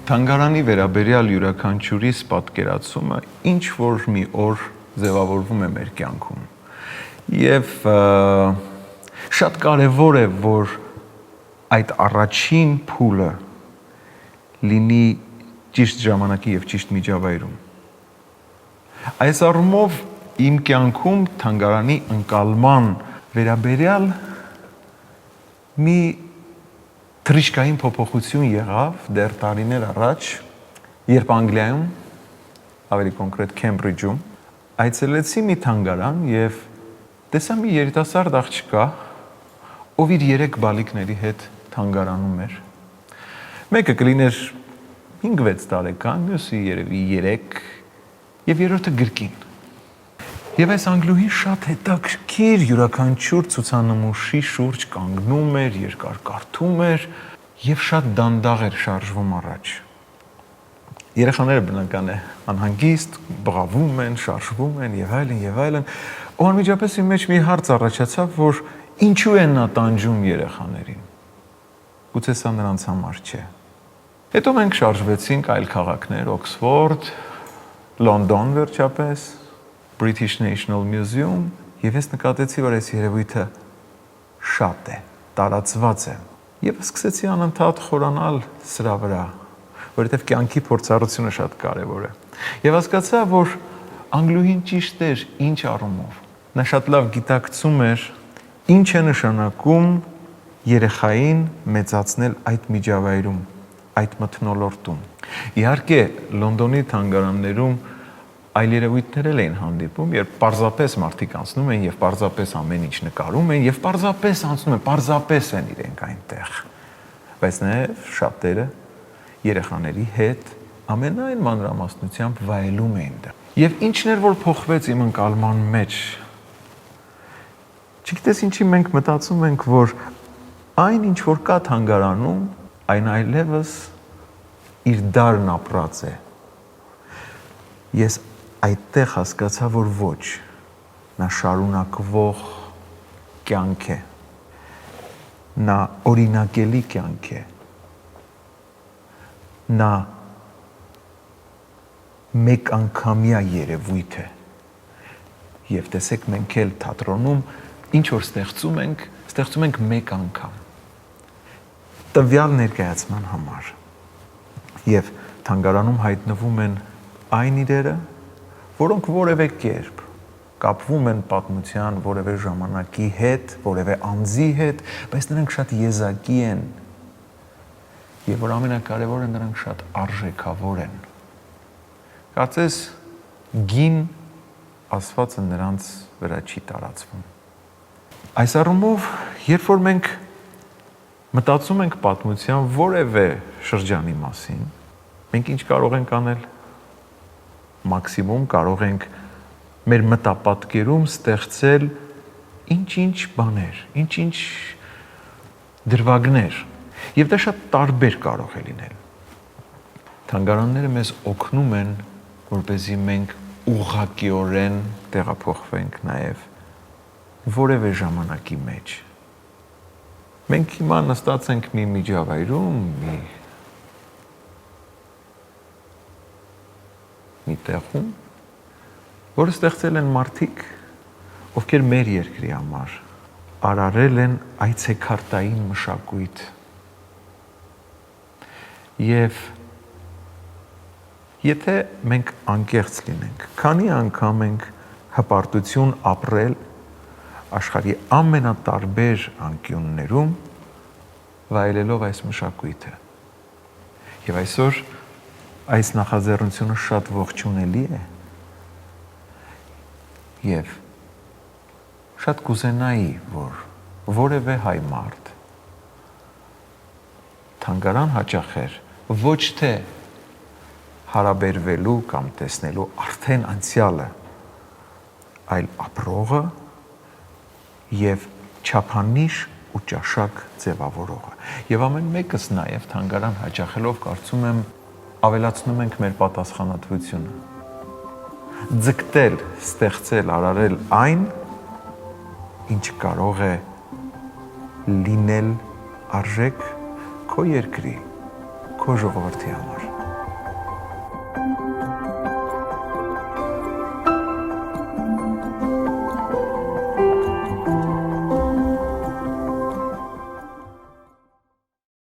Թանգարանի վերաբերյալ յուրաքանչյուրիս պատկերացումը ինչ որ մի օր ձևավորվում է մեր կյանքում եւ շատ կարեւոր է որ այդ առաջին փուլը լինի ճիշտ ժամանակի եւ ճիշտ միջավայրում այս առումով իմ կյանքում թանգարանի ընկալման վերաբերյալ մի թրիշկային փոփոխություն եղավ դեռ տարիներ առաջ, երբ Անգլիայում, ավելի կոնկրետ Քեմբրիջում, այցելեցի մի թանգարան եւ տեսա մի երիտասարդ աղջկա, ով իր 3 բալիկների հետ թանգարանում էր։ Մեկը կլիներ 5-6 տարեկան, մյուսը երևի 3 եւ երրորդը գրքին։ Եվ այս անգլուհին շատ հետաքրքիր յուրաքանչյուր ցուցանմուշի շուրջ կանգնում էր, երկար կարդում էր եւ շատ դանդաղ էր շարժվում առաջ։ Երեխաները բնական է անհանգիստ, բղավում են, շարժվում են եւ այլն եւ այլն։ Ու անմիջապես իմ մեջ մի հարց առաջացավ, որ ինչու են նա տանջում երեխաներին։ Գուցե սա նրանց համար չէ։ Հետո մենք շարժվեցինք այլ քաղաքներ, Օքսֆորդ, Լոնդոն վերջապես, British National Museum եւ ես նկատեցի, որ այս երևույթը շատ է, տարածված է։ Եվ սկսեցի անընդհատ խորանալ սրա վրա, որովհետեւ կյանքի փորձառությունը շատ կարեւոր է։ Եվ հասկացա, որ անգլուհին ճիշտ էր ինչ առումով։ Նա շատ լավ գիտակցում էր ինչ է նշանակում երեխային մեծացնել այդ միջավայրում, այդ մթնոլորտում։ Իհարկե, Լոնդոնի թանգարաններում այլ երևույթներ էին հանդիպում, երբ պարզապես մարդիկ անցնում են եւ պարզապես ամեն ինչ նկարում են եւ պարզապես անցնում են, պարզապես են իրենք այնտեղ։ Բայց նաեւ շատերը երեխաների հետ ամենայն մանրամասնությամբ վայելում էին դա։ Եվ ինչն էր որ փոխվեց իմ ընկալման մեջ։ Չգիտես ինչի մենք մտածում ենք, որ այն ինչ որ կա թանգարանում, այն այլևս իր դարն ապրած է։ Ես այդտեղ հասկացա, որ ոչ, նա շարունակվող կյանք է, նա օրինակելի կյանք է, նա մեկ անգամյա երևույթ է, և տեսեք մենք էլ թատրոնում ինչ որ ստեղծում ենք մեկ անգամ, տվյալ ներկայացման համար, և թանգարանում հայտնվում են այն իրերը, որոնք որևէ կերպ կապվում են պատմության որևէ ժամանակի հետ, որևէ անձի հետ, բայց նրանք շատ եզակի են եւ որ ամենակարևորը նրանք շատ արժեքավոր են։ Կարծես գին ասվածը նրանց վրա չի տարածվում։ Այս առումով, երբ որ մենք մտածում ենք պատմության որևէ շրջանի մասին, մենք ինչ կարող ենք անել։ Մաքսիմում կարող ենք մեր մտապատկերում ստեղծել ինչ-ինչ բաներ, ինչ-ինչ դրվագներ, եւ դա շատ տարբեր կարող է լինել։ Թանգարանները մեզ օգնում են, որպեսզի մենք ուղղակիորեն տեղափոխվենք նաեւ որևէ ժամանակի մեջ։ Մենք հիմա նստած ենք մի միջավայրում, մի տեղում, որը ստեղծել են մարդիկ, ովքեր մեր երկրի համար արարել են այցեքարտային մշակույթ։ Եվ եթե մենք անկեղծ լինենք, քանի անգամ ենք հպարտություն ապրել աշխարհի ամենատարբեր անկյուններում, վայելելով այս մշակույթը։ Եվ այսօր այս նախաձեռնությունը շատ ողջունելի է եւ շատ կուզենայի, որ որևէ հայ մարդ թանգարան հաճախեր ոչ թե հարաբերվելու կամ տեսնելու արդեն անցյալը, այլ ապրողը եւ չափանիշ ու ճաշակ ձևավորողը։ Եվ ամեն մեկս նաև թանգարան հաճախելով կարծում եմ ավելացնում ենք մեր պատասխանատվությունը։ Ձգտել, ստեղծել, արարել այն, ինչ կարող է լինել արժեք քո երկրի, քո ժողովրդի համար։